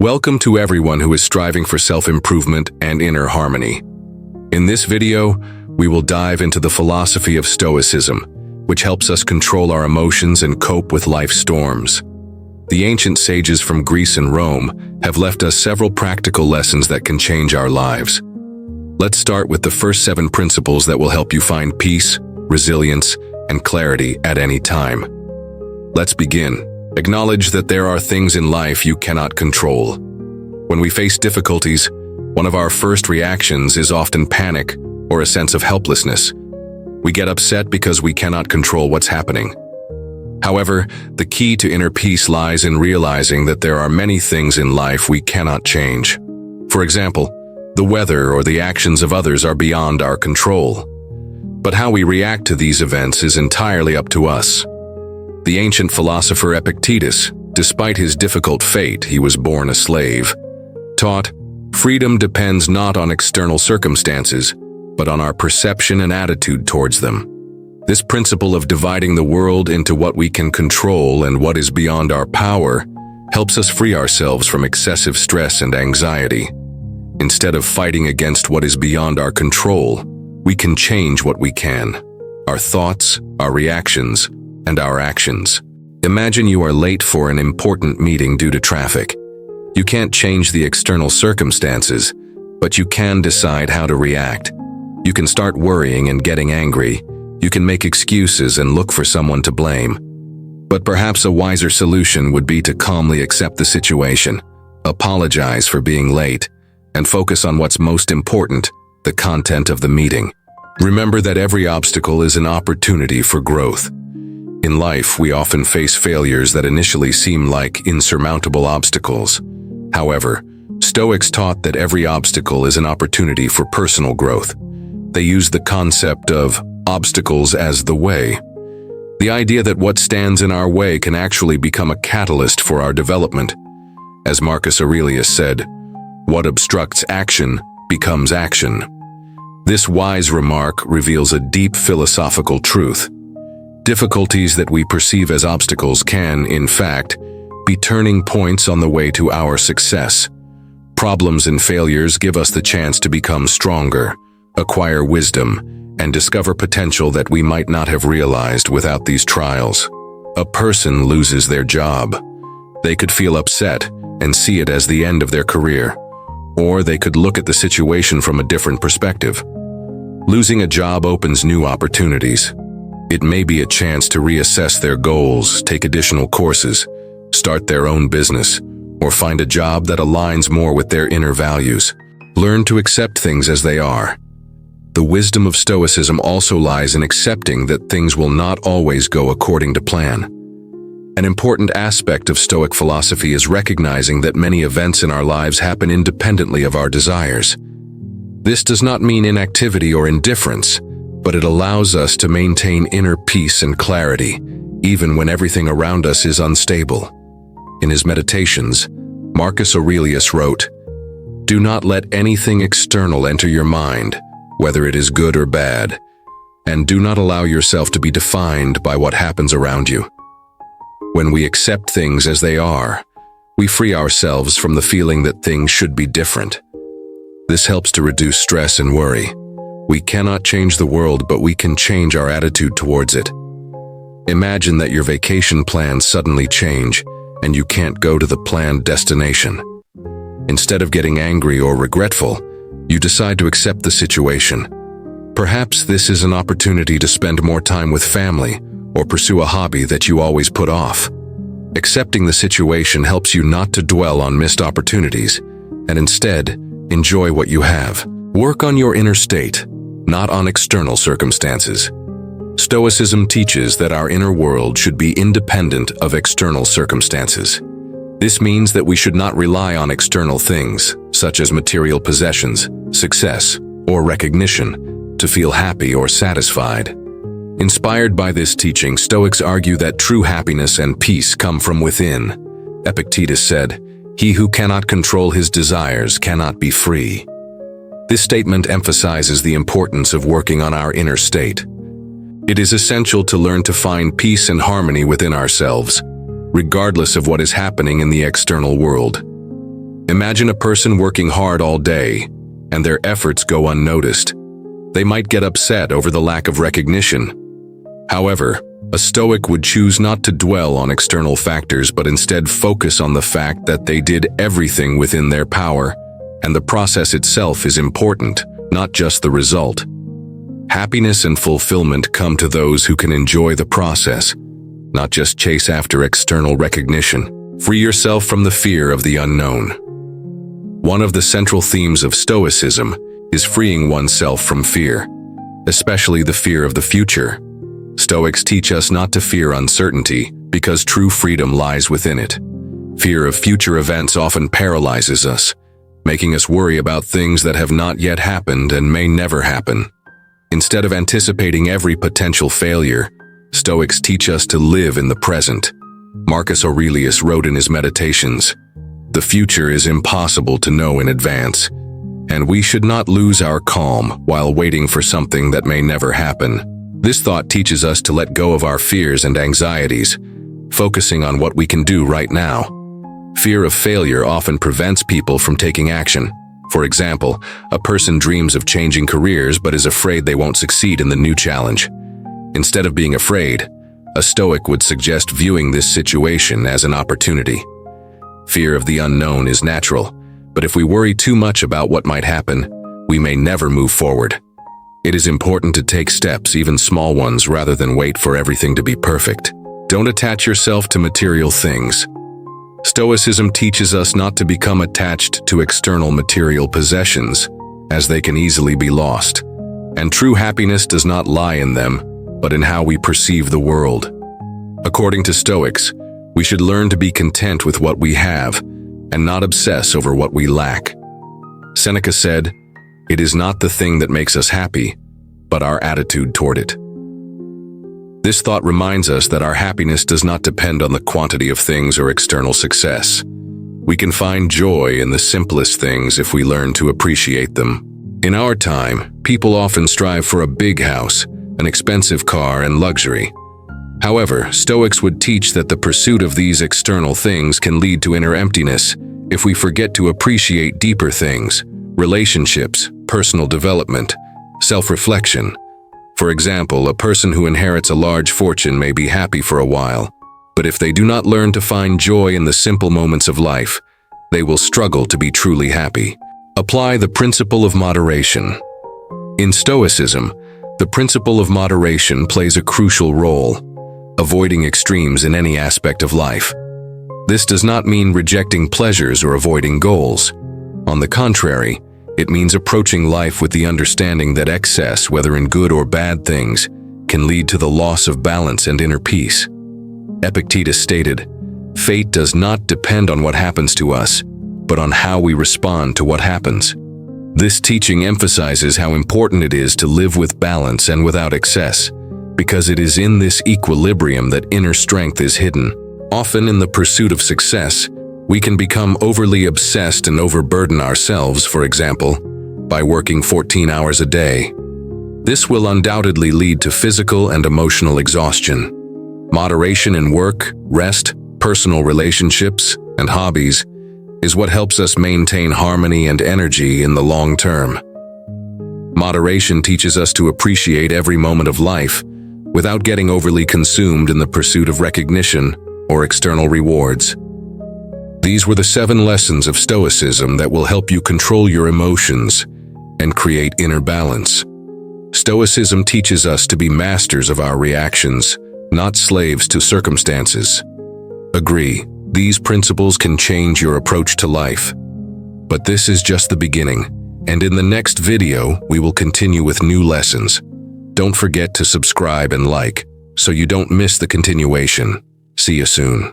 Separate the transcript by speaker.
Speaker 1: Welcome to everyone who is striving for self-improvement and inner harmony. In this video, we will dive into the philosophy of Stoicism, which helps us control our emotions and cope with life's storms. The ancient sages from Greece and Rome have left us several practical lessons that can change our lives. Let's start with the first 7 principles that will help you find peace, resilience, and clarity at any time. Let's begin. Acknowledge that there are things in life you cannot control. When we face difficulties, one of our first reactions is often panic or a sense of helplessness. We get upset because we cannot control what's happening. However, the key to inner peace lies in realizing that there are many things in life we cannot change. For example, the weather or the actions of others are beyond our control. But how we react to these events is entirely up to us. The ancient philosopher Epictetus, despite his difficult fate, he was born a slave, taught, freedom depends not on external circumstances, but on our perception and attitude towards them. This principle of dividing the world into what we can control and what is beyond our power helps us free ourselves from excessive stress and anxiety. Instead of fighting against what is beyond our control, we can change what we can: our thoughts, our reactions, and our actions. Imagine you are late for an important meeting due to traffic. You can't change the external circumstances, but you can decide how to react. You can start worrying and getting angry. You can make excuses and look for someone to blame. But perhaps a wiser solution would be to calmly accept the situation, apologize for being late, and focus on what's most important: the content of the meeting. Remember that every obstacle is an opportunity for growth. In life, we often face failures that initially seem like insurmountable obstacles. However, Stoics taught that every obstacle is an opportunity for personal growth. They used the concept of obstacles as the way. The idea that what stands in our way can actually become a catalyst for our development. As Marcus Aurelius said, "What obstructs action becomes action." This wise remark reveals a deep philosophical truth. Difficulties that we perceive as obstacles can, in fact, be turning points on the way to our success. Problems and failures give us the chance to become stronger, acquire wisdom, and discover potential that we might not have realized without these trials. A person loses their job. They could feel upset and see it as the end of their career, or they could look at the situation from a different perspective. Losing a job opens new opportunities. It may be a chance to reassess their goals, take additional courses, start their own business, or find a job that aligns more with their inner values. Learn to accept things as they are. The wisdom of Stoicism also lies in accepting that things will not always go according to plan. An important aspect of Stoic philosophy is recognizing that many events in our lives happen independently of our desires. This does not mean inactivity or indifference, but it allows us to maintain inner peace and clarity, even when everything around us is unstable. In his Meditations, Marcus Aurelius wrote, "Do not let anything external enter your mind, whether it is good or bad, and do not allow yourself to be defined by what happens around you." When we accept things as they are, we free ourselves from the feeling that things should be different. This helps to reduce stress and worry. We cannot change the world, but we can change our attitude towards it. Imagine that your vacation plans suddenly change, and you can't go to the planned destination. Instead of getting angry or regretful, you decide to accept the situation. Perhaps this is an opportunity to spend more time with family or pursue a hobby that you always put off. Accepting the situation helps you not to dwell on missed opportunities, and instead, enjoy what you have. Work on your inner state, not on external circumstances. Stoicism teaches that our inner world should be independent of external circumstances. This means that we should not rely on external things, such as material possessions, success, or recognition, to feel happy or satisfied. Inspired by this teaching, Stoics argue that true happiness and peace come from within. Epictetus said, "He who cannot control his desires cannot be free." This statement emphasizes the importance of working on our inner state. It is essential to learn to find peace and harmony within ourselves, regardless of what is happening in the external world. Imagine a person working hard all day, and their efforts go unnoticed. They might get upset over the lack of recognition. However, a Stoic would choose not to dwell on external factors but instead focus on the fact that they did everything within their power, and the process itself is important, not just the result. Happiness and fulfillment come to those who can enjoy the process, not just chase after external recognition. Free yourself from the fear of the unknown. One of the central themes of Stoicism is freeing oneself from fear, especially the fear of the future. Stoics teach us not to fear uncertainty because true freedom lies within it. Fear of future events often paralyzes us, making us worry about things that have not yet happened and may never happen. Instead of anticipating every potential failure, Stoics teach us to live in the present. Marcus Aurelius wrote in his Meditations, "The future is impossible to know in advance, and we should not lose our calm while waiting for something that may never happen." This thought teaches us to let go of our fears and anxieties, focusing on what we can do right now. Fear of failure often prevents people from taking action. For example, a person dreams of changing careers but is afraid they won't succeed in the new challenge. Instead of being afraid, a Stoic would suggest viewing this situation as an opportunity. Fear of the unknown is natural, but if we worry too much about what might happen, we may never move forward. It is important to take steps, even small ones, rather than wait for everything to be perfect. Don't attach yourself to material things. Stoicism teaches us not to become attached to external material possessions, as they can easily be lost. And true happiness does not lie in them, but in how we perceive the world. According to Stoics, we should learn to be content with what we have and not obsess over what we lack. Seneca said, "It is not the thing that makes us happy, but our attitude toward it." This thought reminds us that our happiness does not depend on the quantity of things or external success. We can find joy in the simplest things if we learn to appreciate them. In our time, people often strive for a big house, an expensive car, and luxury. However, Stoics would teach that the pursuit of these external things can lead to inner emptiness if we forget to appreciate deeper things: relationships, personal development, self-reflection. For example, a person who inherits a large fortune may be happy for a while, but if they do not learn to find joy in the simple moments of life, they will struggle to be truly happy. Apply the principle of moderation. In Stoicism, the principle of moderation plays a crucial role, avoiding extremes in any aspect of life. This does not mean rejecting pleasures or avoiding goals. On the contrary, it means approaching life with the understanding that excess, whether in good or bad things, can lead to the loss of balance and inner peace. Epictetus stated, "Fate does not depend on what happens to us, but on how we respond to what happens." This teaching emphasizes how important it is to live with balance and without excess, because it is in this equilibrium that inner strength is hidden. Often in the pursuit of success, we can become overly obsessed and overburden ourselves, for example, by working 14 hours a day. This will undoubtedly lead to physical and emotional exhaustion. Moderation in work, rest, personal relationships, and hobbies is what helps us maintain harmony and energy in the long term. Moderation teaches us to appreciate every moment of life without getting overly consumed in the pursuit of recognition or external rewards. These were the 7 lessons of Stoicism that will help you control your emotions and create inner balance. Stoicism teaches us to be masters of our reactions, not slaves to circumstances. Agree, these principles can change your approach to life. But this is just the beginning, and in the next video, we will continue with new lessons. Don't forget to subscribe and like, so you don't miss the continuation. See you soon.